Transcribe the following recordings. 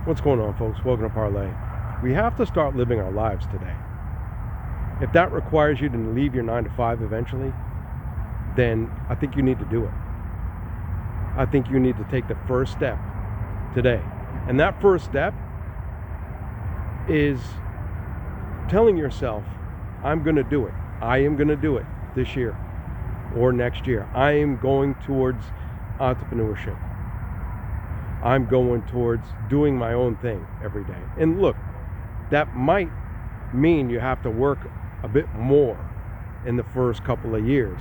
What's going on, folks? Welcome to Parlay. We have to start living our lives today. If that requires you to leave your 9 to 5 eventually, then I think you need to do it. I think you need to take the first step today. And that first step is telling yourself, I'm going to do it. I am going to do it this year or next year. I am going towards entrepreneurship. I'm going towards doing my own thing every day. And look, that might mean you have to work a bit more in the first couple of years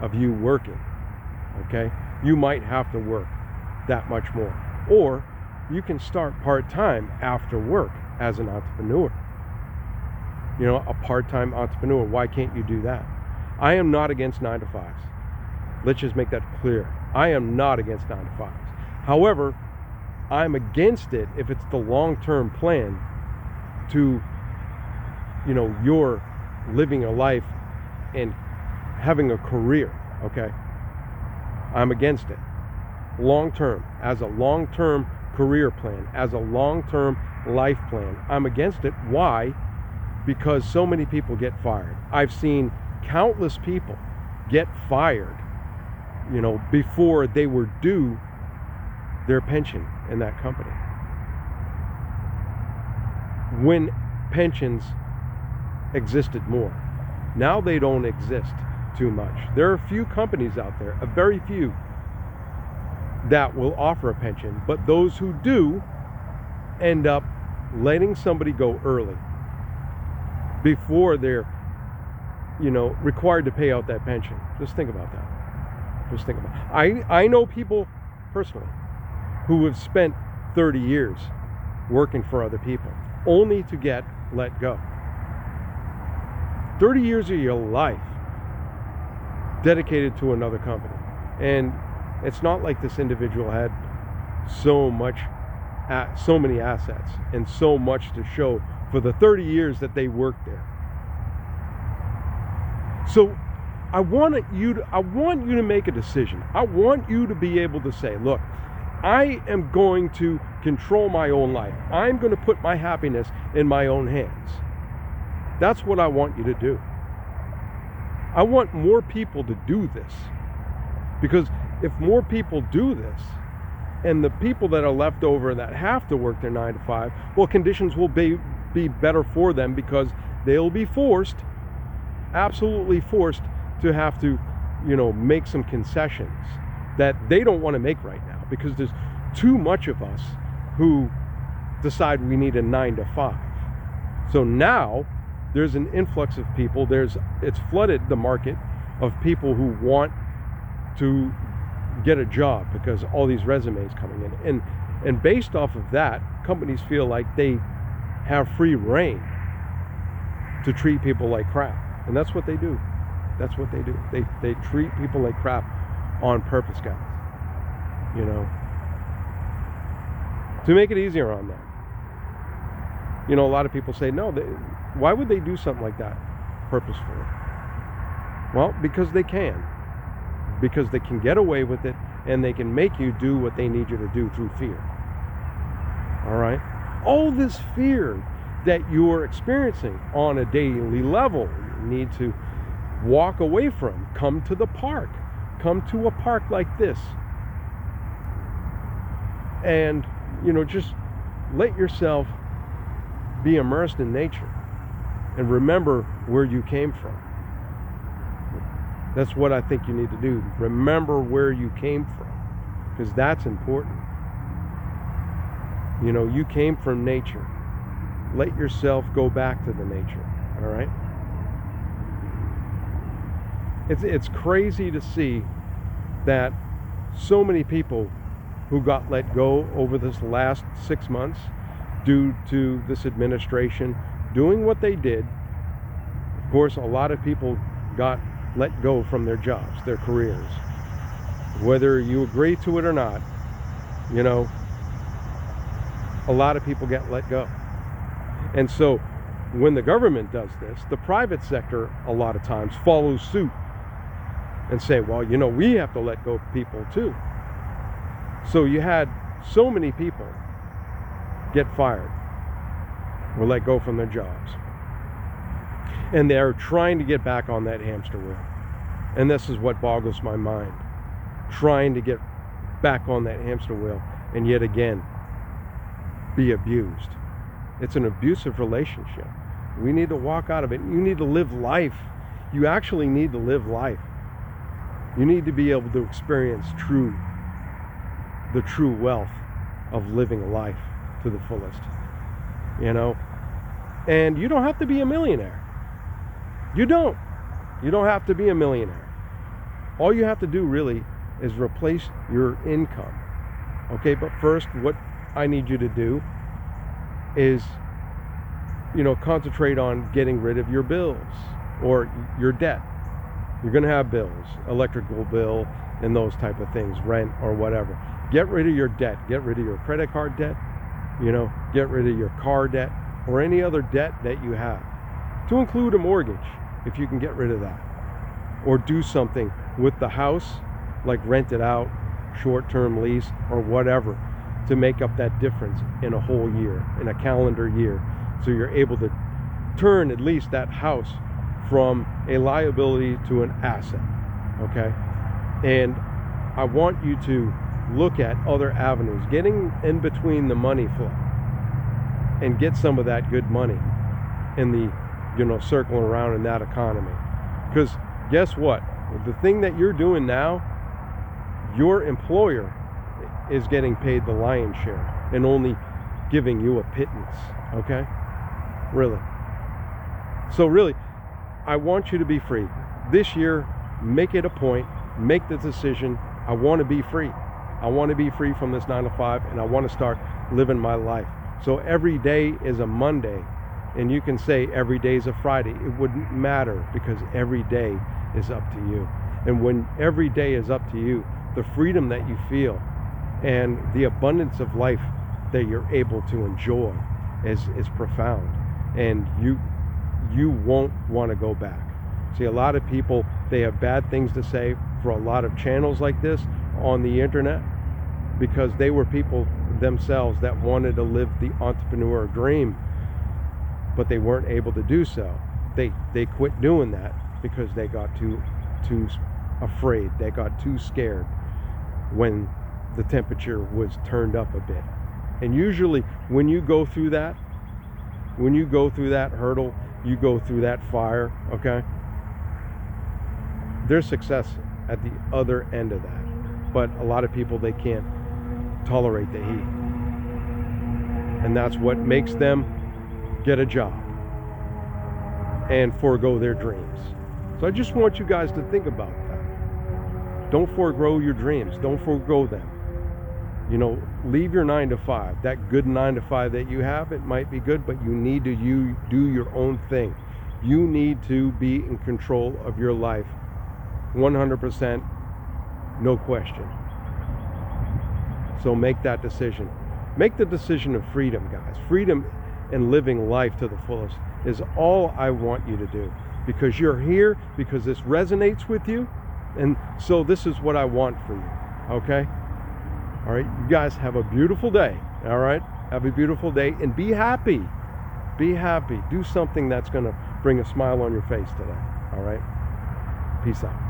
of you working, okay? You might have to work that much more. Or you can start part-time after work as an entrepreneur. You know, a part-time entrepreneur, why can't you do that? I am not against 9 to 5s. Let's just make that clear. I am not against 9 to 5s. However, I'm against it if it's the long-term plan to, you know, you're living a life and having a career, okay? I'm against it. Long-term, as a long-term career plan, as a long-term life plan, I'm against it. Why? Because so many people get fired. I've seen countless people get fired, you know, before they were due their pension in that company. When pensions existed more. Now they don't exist too much. There are a few companies out there, a very few, that will offer a pension, but those who do end up letting somebody go early before they're, you know, required to pay out that pension. Just think about that. Just think about it. I know people personally who have spent 30 years working for other people only to get let go. 30 years of your life dedicated to another company. And it's not like this individual had so many assets and so much to show for the 30 years that they worked there. So I want you to make a decision. I want you to be able to say, look, I am going to control my own life. I'm going to put my happiness in my own hands. That's what I want you to do. I want more people to do this. Because if more people do this, and the people that are left over that have to work their 9 to 5, well, conditions will be better for them because they'll be forced, absolutely forced, to have to, you know, make some concessions that they don't want to make right now, because there's too much of us who decide we need a 9 to 5. So now there's an influx of people. It's flooded the market of people who want to get a job because all these resumes coming in. And based off of that, companies feel like they have free reign to treat people like crap. And that's what they do. That's what they do. They treat people like crap on purpose, guys. You know, to make it easier on them. You know, a lot of people say, no, why would they do something like that purposefully? Well, because they can. Because they can get away with it, and they can make you do what they need you to do through fear. All right? All this fear that you're experiencing on a daily level, you need to walk away from. Come to the park. Come to a park like this. And, you know, just let yourself be immersed in nature and remember where you came from. That's what I think you need to do. Remember where you came from, because that's important. You know, you came from nature. Let yourself go back to the nature, all right? It's crazy to see that so many people who got let go over this last 6 months due to this administration doing what they did. Of course, a lot of people got let go from their jobs, their careers. Whether you agree to it or not, you know, a lot of people get let go. And so when the government does this, the private sector a lot of times follows suit and say, well, you know, we have to let go of people too. So you had so many people get fired or let go from their jobs. And they're trying to get back on that hamster wheel. And this is what boggles my mind. Trying to get back on that hamster wheel and yet again be abused. It's an abusive relationship. We need to walk out of it. You need to live life. You actually need to live life. You need to be able to experience the true wealth of living life to the fullest. You know? And you don't have to be a millionaire. You don't have to be a millionaire. All you have to do really is replace your income. Okay, but first what I need you to do is, concentrate on getting rid of your bills or your debt. You're going to have bills, electrical bill and those type of things, rent or whatever. Get rid of your debt. Get rid of your credit card debt. Get rid of your car debt or any other debt that you have, to include a mortgage if you can get rid of that. Or do something with the house, like rent it out, short-term lease or whatever, to make up that difference in a whole year, in a calendar year, so you're able to turn at least that house from a liability to an asset. Okay? And I want you to look at other avenues, getting in between the money flow and get some of that good money in the circling around in that economy. Because guess what, the thing that you're doing now, your employer is getting paid the lion's share and only giving you a pittance. Okay? Really. So really, I want you to be free this year. Make it a point, make the decision. I want to be free. I want to be free from this 9 to 5, and I want to start living my life. So every day is a Monday, and you can say every day is a Friday. It wouldn't matter, because every day is up to you. And when every day is up to you, the freedom that you feel and the abundance of life that you're able to enjoy is profound. And you won't want to go back. See, a lot of people, they have bad things to say for a lot of channels like this on the internet, because they were people themselves that wanted to live the entrepreneur dream, but they weren't able to do so. They quit doing that because they got too afraid. They got too scared when the temperature was turned up a bit. And usually when you go through that hurdle, you go through that fire, okay, there's success at the other end of that. But a lot of people, they can't tolerate the heat, and that's what makes them get a job and forego their dreams. So I just want you guys to think about that. Don't forego your dreams. Don't forego them. Leave your 9 to 5. That good 9 to 5 that you have, it might be good, but you need to do your own thing. You need to be in control of your life 100%, no question. So make that decision. Make the decision of freedom, guys. Freedom and living life to the fullest is all I want you to do, because you're here, because this resonates with you, and so this is what I want for you. Okay? All right, you guys have a beautiful day. All right, have a beautiful day, and be happy. Be happy. Do something that's going to bring a smile on your face today. All right, peace out.